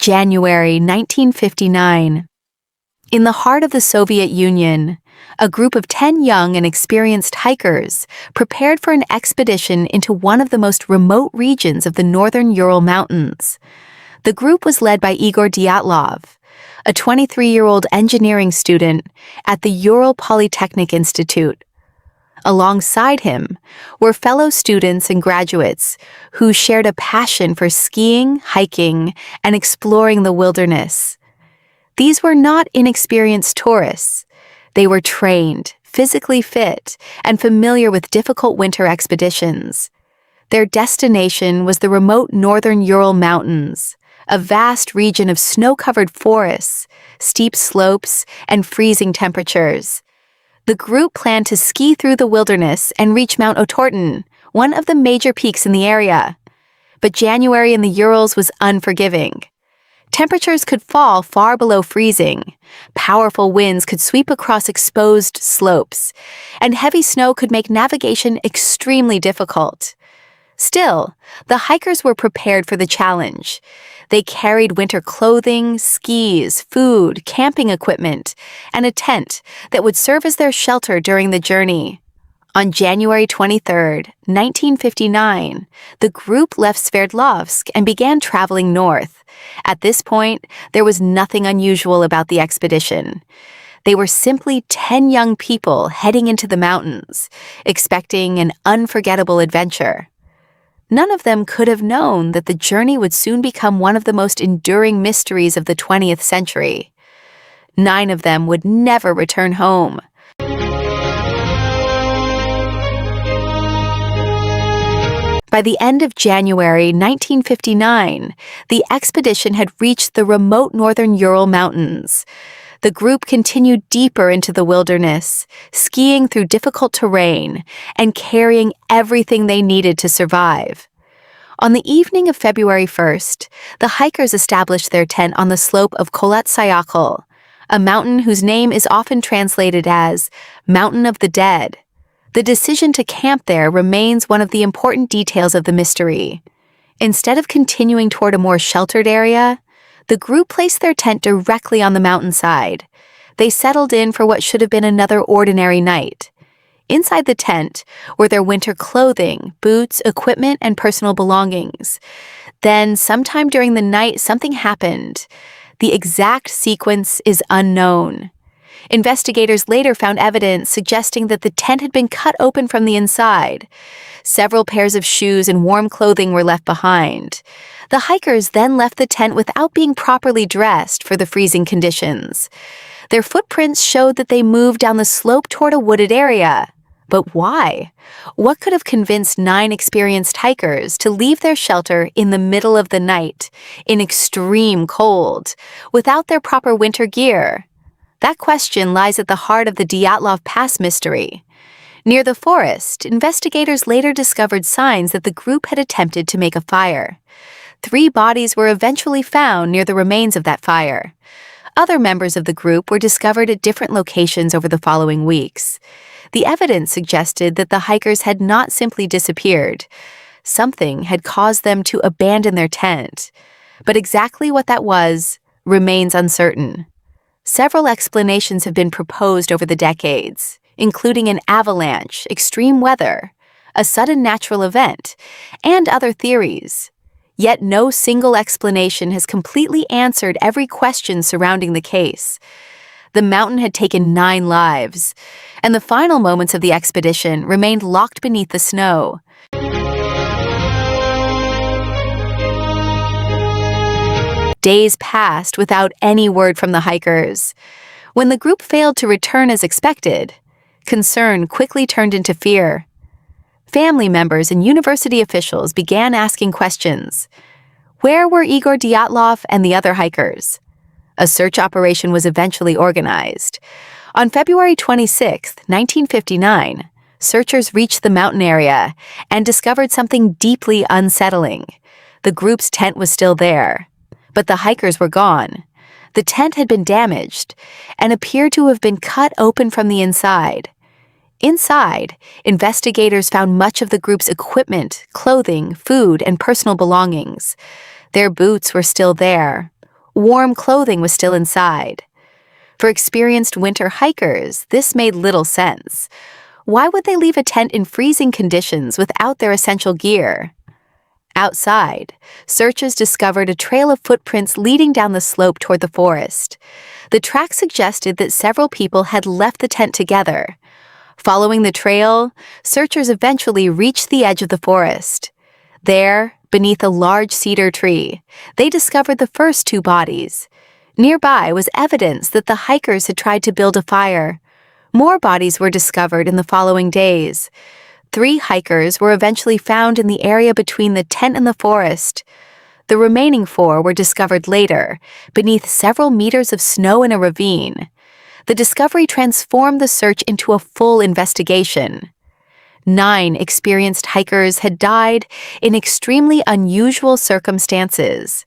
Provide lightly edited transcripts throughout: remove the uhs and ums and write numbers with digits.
January 1959. In the heart of the Soviet Union, a group of 10 young and experienced hikers prepared for an expedition into one of the most remote regions of the northern Ural Mountains. The group was led by Igor Dyatlov, a 23-year-old engineering student at the Ural Polytechnic Institute. Alongside him were fellow students and graduates who shared a passion for skiing, hiking, and exploring the wilderness. These were not inexperienced tourists. They were trained, physically fit, and familiar with difficult winter expeditions. Their destination was the remote northern Ural Mountains, a vast region of snow-covered forests, steep slopes, and freezing temperatures. The group planned to ski through the wilderness and reach Mount Otorten, one of the major peaks in the area. But January in the Urals was unforgiving. Temperatures could fall far below freezing, powerful winds could sweep across exposed slopes, and heavy snow could make navigation extremely difficult. Still, the hikers were prepared for the challenge. They carried winter clothing, skis, food, camping equipment, and a tent that would serve as their shelter during the journey. On January 23, 1959, the group left Sverdlovsk and began traveling north. At this point, there was nothing unusual about the expedition. They were simply 10 young people heading into the mountains, expecting an unforgettable adventure. None of them could have known that the journey would soon become one of the most enduring mysteries of the 20th century. 9 of them would never return home. By the end of January 1959, the expedition had reached the remote northern Ural Mountains. The group continued deeper into the wilderness, skiing through difficult terrain and carrying everything they needed to survive. On the evening of February 1st, the hikers established their tent on the slope of Kholat Syakhl, a mountain whose name is often translated as Mountain of the Dead. The decision to camp there remains one of the important details of the mystery. Instead of continuing toward a more sheltered area, the group placed their tent directly on the mountainside. They settled in for what should have been another ordinary night. Inside the tent were their winter clothing, boots, equipment, and personal belongings. Then, sometime during the night, something happened. The exact sequence is unknown. Investigators later found evidence suggesting that the tent had been cut open from the inside. Several pairs of shoes and warm clothing were left behind. The hikers then left the tent without being properly dressed for the freezing conditions. Their footprints showed that they moved down the slope toward a wooded area. But why? What could have convinced 9 experienced hikers to leave their shelter in the middle of the night, in extreme cold, without their proper winter gear? That question lies at the heart of the Dyatlov Pass mystery. Near the forest, investigators later discovered signs that the group had attempted to make a fire. 3 bodies were eventually found near the remains of that fire. Other members of the group were discovered at different locations over the following weeks. The evidence suggested that the hikers had not simply disappeared. Something had caused them to abandon their tent. But exactly what that was remains uncertain. Several explanations have been proposed over the decades, including an avalanche, extreme weather, a sudden natural event, and other theories. Yet no single explanation has completely answered every question surrounding the case. The mountain had taken 9 lives, and the final moments of the expedition remained locked beneath the snow. Days passed without any word from the hikers. When the group failed to return as expected, concern quickly turned into fear. Family members and university officials began asking questions. Where were Igor Dyatlov and the other hikers? A search operation was eventually organized. On February 26, 1959, searchers reached the mountain area and discovered something deeply unsettling. The group's tent was still there, but the hikers were gone. The tent had been damaged and appeared to have been cut open from the inside. Inside, investigators found much of the group's equipment, clothing, food, and personal belongings. Their boots were still there. Warm clothing was still inside. For experienced winter hikers, this made little sense. Why would they leave a tent in freezing conditions without their essential gear? Outside, searchers discovered a trail of footprints leading down the slope toward the forest. The track suggested that several people had left the tent together. Following the trail, searchers eventually reached the edge of the forest. There, beneath a large cedar tree, they discovered the first two bodies. Nearby was evidence that the hikers had tried to build a fire. More bodies were discovered in the following days. 3 hikers were eventually found in the area between the tent and the forest. The remaining 4 were discovered later, beneath several meters of snow in a ravine. The discovery transformed the search into a full investigation. 9 experienced hikers had died in extremely unusual circumstances.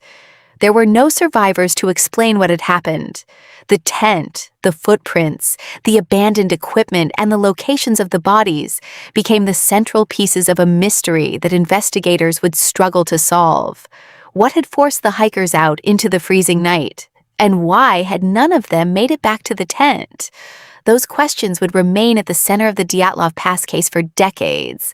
There were no survivors to explain what had happened. The tent, the footprints, the abandoned equipment, and the locations of the bodies became the central pieces of a mystery that investigators would struggle to solve. What had forced the hikers out into the freezing night? And why had none of them made it back to the tent? Those questions would remain at the center of the Dyatlov Pass case for decades.